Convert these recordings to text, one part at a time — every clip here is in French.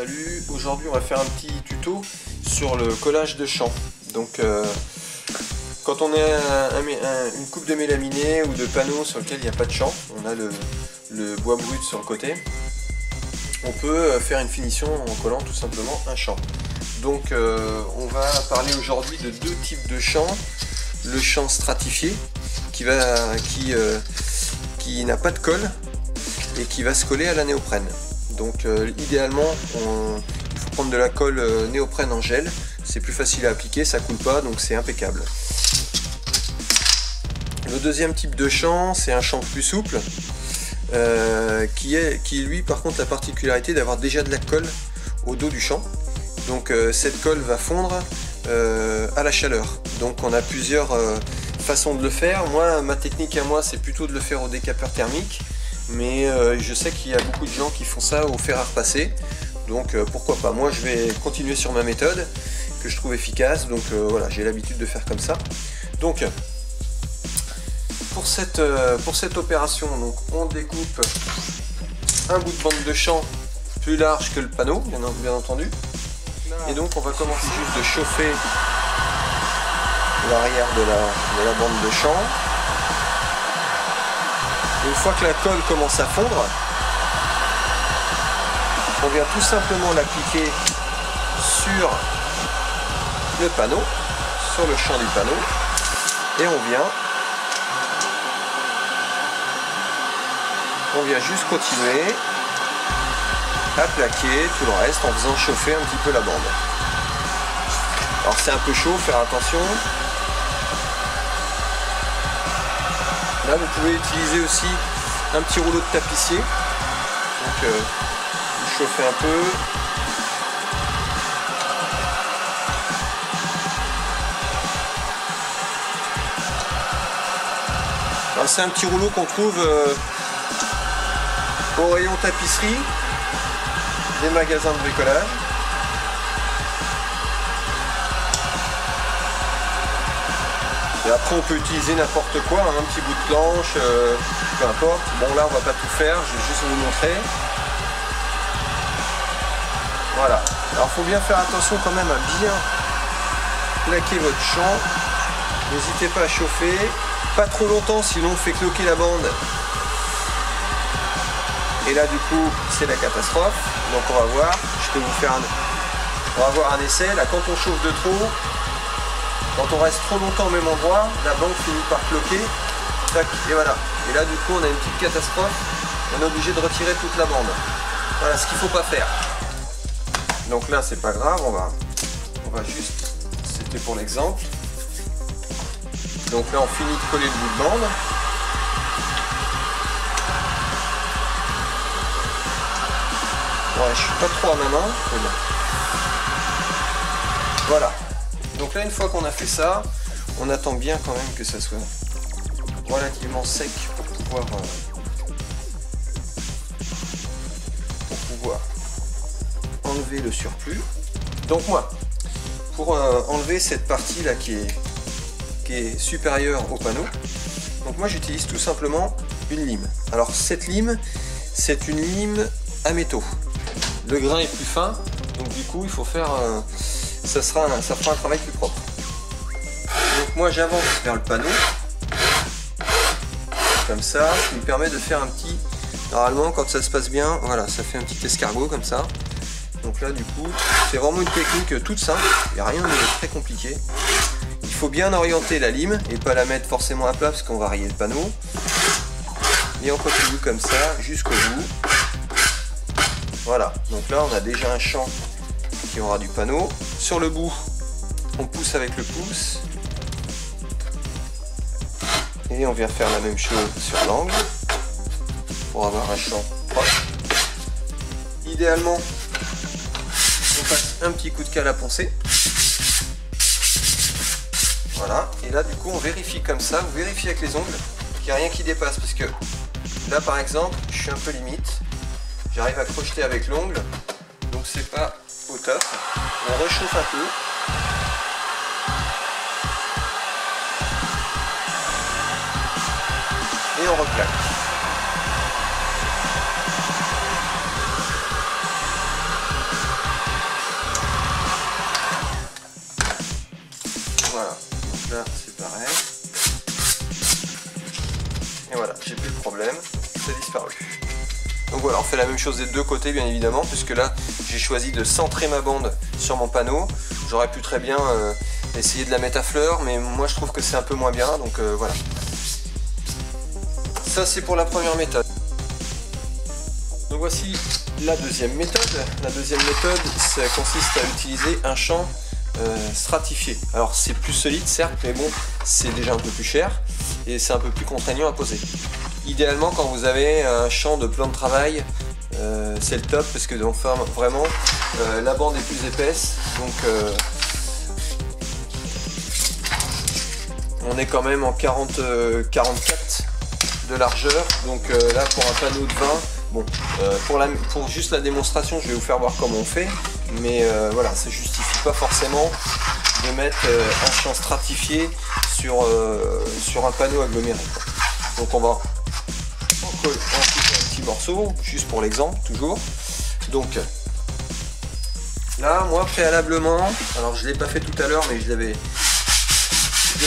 Salut, aujourd'hui on va faire un petit tuto sur le collage de champ. Donc quand on a une coupe de mélaminé ou de panneau sur lequel il n'y a pas de champ, on a le bois brut sur le côté, on peut faire une finition en collant tout simplement un champ. Donc on va parler aujourd'hui de deux types de champs. Le champ stratifié qui n'a pas de colle et qui va se coller à la néoprène. Donc idéalement il faut prendre de la colle néoprène en gel, c'est plus facile à appliquer, ça coule pas, donc c'est impeccable. Le deuxième type de champ, c'est un champ plus souple qui lui par contre la particularité d'avoir déjà de la colle au dos du champ. Donc cette colle va fondre à la chaleur. Donc on a plusieurs façons de le faire. Moi, ma technique à moi, c'est plutôt de le faire au décapeur thermique, mais je sais qu'il y a beaucoup de gens qui font ça au fer à repasser, donc pourquoi pas. Moi je vais continuer sur ma méthode que je trouve efficace, donc voilà, j'ai l'habitude de faire comme ça. Donc pour cette opération, donc on découpe un bout de bande de champ plus large que le panneau, bien entendu, et donc on va commencer juste de chauffer l'arrière de la bande de champ. Une fois que la colle commence à fondre, on vient tout simplement l'appliquer sur le panneau, sur le champ du panneau, et on vient juste continuer à plaquer tout le reste en faisant chauffer un petit peu la bande. Alors c'est un peu chaud, faire attention. Là vous pouvez utiliser aussi un petit rouleau de tapissier, donc vous chauffez un peu. C'est un petit rouleau qu'on trouve au rayon tapisserie des magasins de bricolage. Et après on peut utiliser n'importe quoi, hein, un petit bout de planche, peu importe. Bon là on va pas tout faire, je vais juste vous montrer. Voilà. Alors il faut bien faire attention quand même à bien plaquer votre champ. N'hésitez pas à chauffer, pas trop longtemps sinon on fait cloquer la bande. Et là du coup c'est la catastrophe. Donc on va voir, je peux vous faire on va voir un essai. Là quand on chauffe de trop, quand on reste trop longtemps au même endroit, la bande finit par cloquer. Tac, et voilà. Et là du coup on a une petite catastrophe. On est obligé de retirer toute la bande. Voilà ce qu'il ne faut pas faire. Donc là c'est pas grave, on va juste, c'était pour l'exemple. Donc là on finit de coller le bout de bande. Ouais, je suis pas trop à ma main, mais bon. Voilà. Donc là, une fois qu'on a fait ça, on attend bien quand même que ça soit relativement sec pour pouvoir enlever le surplus. Donc moi, pour enlever cette partie là qui est supérieure au panneau, donc moi j'utilise tout simplement une lime. Alors cette lime, c'est une lime à métaux. Le grain est plus fin, donc du coup il faut faire ça fera un travail plus propre. Donc moi j'avance vers le panneau comme ça, ce qui me permet de faire un petit, normalement quand ça se passe bien, voilà, ça fait un petit escargot comme ça. Donc là du coup c'est vraiment une technique toute simple, il n'y a rien de très compliqué. Il faut bien orienter la lime et pas la mettre forcément à plat parce qu'on va rayer le panneau. Et on continue comme ça jusqu'au bout. Voilà, donc là on a déjà un champ qui aura du panneau. Sur le bout, on pousse avec le pouce. Et on vient faire la même chose sur l'angle pour avoir un champ proche. Idéalement, on passe un petit coup de cale à poncer. Voilà, et là du coup on vérifie comme ça, vous vérifiez avec les ongles qu'il n'y a rien qui dépasse, parce que là par exemple, je suis un peu limite. J'arrive à crocheter avec l'ongle, donc c'est pas au top. On réchauffe un peu. Et on replaque. là c'est pareil. Et voilà, j'ai plus de problème, ça a disparu. Donc voilà, on fait la même chose des deux côtés bien évidemment, puisque là j'ai choisi de centrer ma bande sur mon panneau. J'aurais pu très bien essayer de la mettre à fleur, mais moi je trouve que c'est un peu moins bien, donc voilà. Ça c'est pour la première méthode. Donc voici la deuxième méthode. La deuxième méthode, ça consiste à utiliser un champ stratifié. Alors c'est plus solide certes, mais bon, c'est déjà un peu plus cher et c'est un peu plus contraignant à poser. Idéalement, quand vous avez un champ de plan de travail, c'est le top parce que donc, vraiment la bande est plus épaisse, donc on est quand même en 44 de largeur. Donc là pour un panneau de 20, bon, pour juste la démonstration, je vais vous faire voir comment on fait, mais voilà, ça justifie pas forcément de mettre un champ stratifié sur un panneau aggloméré. Donc on va en couper un petit morceau, juste pour l'exemple, toujours. Donc là, moi préalablement, alors je ne l'ai pas fait tout à l'heure, mais je le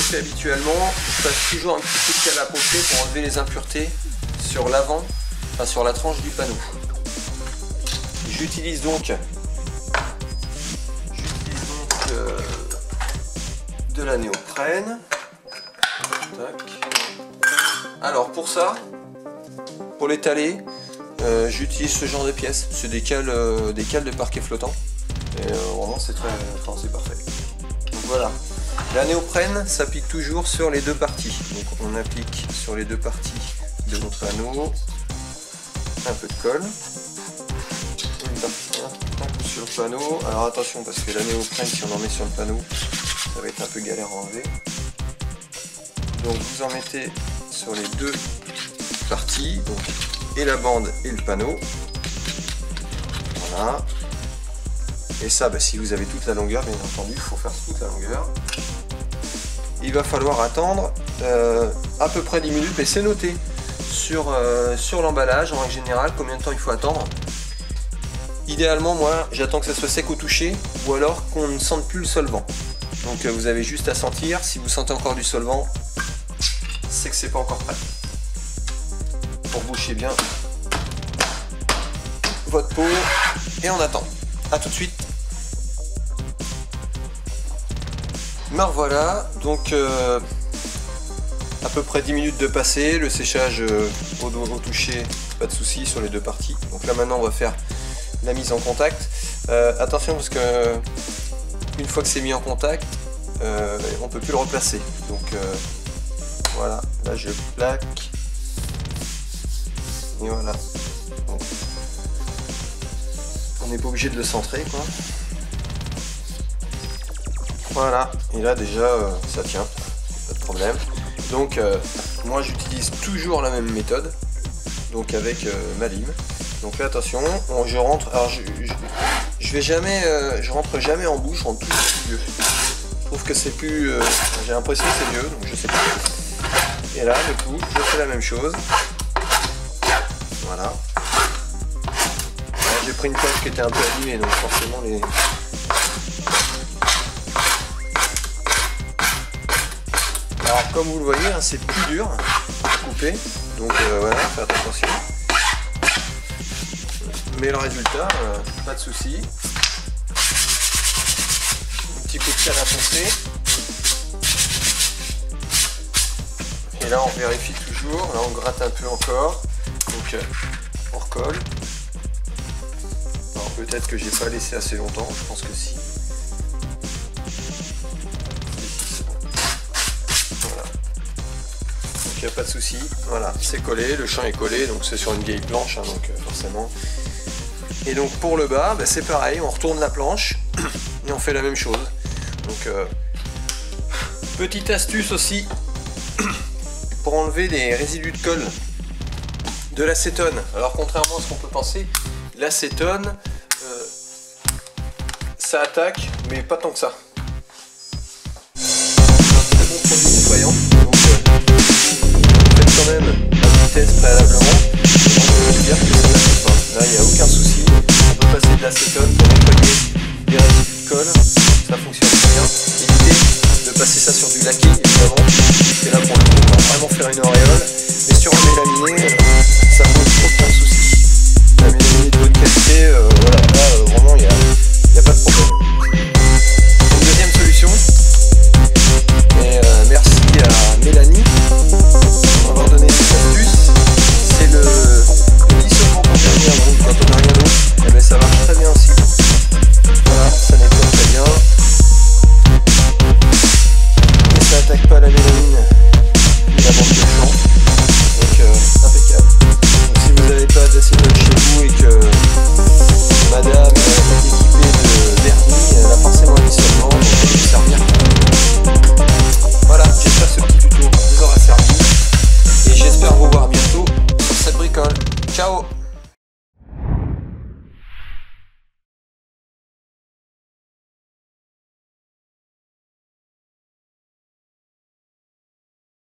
fais habituellement, je passe toujours un petit coup de canne à pocher pour enlever les impuretés sur l'avant, enfin sur la tranche du panneau. J'utilise donc de la néoprène. Tac. Alors pour ça, pour l'étaler, j'utilise ce genre de pièces. C'est des cales de parquet flottant. Et vraiment c'est c'est parfait. Donc voilà. La néoprène s'applique toujours sur les deux parties. Donc on applique sur les deux parties de mon panneau un peu de colle. Une partie, un peu sur le panneau. Alors attention parce que la néoprène, si on en met sur le panneau, ça va être un peu galère à enlever. Donc vous en mettez sur les deux parties, donc, et la bande et le panneau. Voilà. Et ça, bah, si vous avez toute la longueur, bien entendu, il faut faire toute la longueur. Il va falloir attendre à peu près 10 minutes, mais c'est noté sur l'emballage en règle générale combien de temps il faut attendre. Idéalement, moi, j'attends que ça soit sec au toucher ou alors qu'on ne sente plus le solvant. Donc vous avez juste à sentir. Si vous sentez encore du solvant, c'est que c'est pas encore prêt. Pour boucher bien votre peau et on attend. A tout de suite. Me revoilà, donc à peu près 10 minutes de passé, le séchage au toucher, pas de souci sur les deux parties. Donc là maintenant on va faire la mise en contact. Attention parce que une fois que c'est mis en contact, on peut plus le replacer. Donc voilà, là je plaque et voilà. Donc, on n'est pas obligé de le centrer quoi. Voilà, et là déjà ça tient, pas de problème. Donc moi j'utilise toujours la même méthode, donc avec ma lime. Donc là attention, je rentre, alors je rentre jamais en bouche, en tout milieu. Je trouve que c'est plus, j'ai l'impression que c'est mieux, donc je sais pas. Et là du coup je fais la même chose. Voilà. J'ai pris une coque qui était un peu abîmée, donc forcément les... Alors comme vous le voyez, hein, c'est plus dur à couper, donc voilà, faites attention. Mais le résultat, pas de souci. Un petit coup de canne à poncer. Et là on vérifie toujours, là on gratte un peu encore, donc on recolle. Alors peut-être que j'ai pas laissé assez longtemps, je pense que si. Il n'y a pas de souci, voilà, c'est collé, le champ est collé, donc c'est sur une vieille planche, hein, donc forcément. Et donc pour le bas, bah, c'est pareil, on retourne la planche et on fait la même chose. Donc petite astuce aussi pour enlever les résidus de colle de l'acétone. Alors contrairement à ce qu'on peut penser, l'acétone ça attaque, mais pas tant que ça. C'est un très bon produit nettoyant. Donc, faites quand même la vitesse préalablement, on peut dire que ça n'attaque pas. Là il n'y a aucun souci, on peut passer de l'acétone pour nettoyer les résidus de colle, ça fonctionne très bien. Évitez de passer ça sur du laqué, Ciao!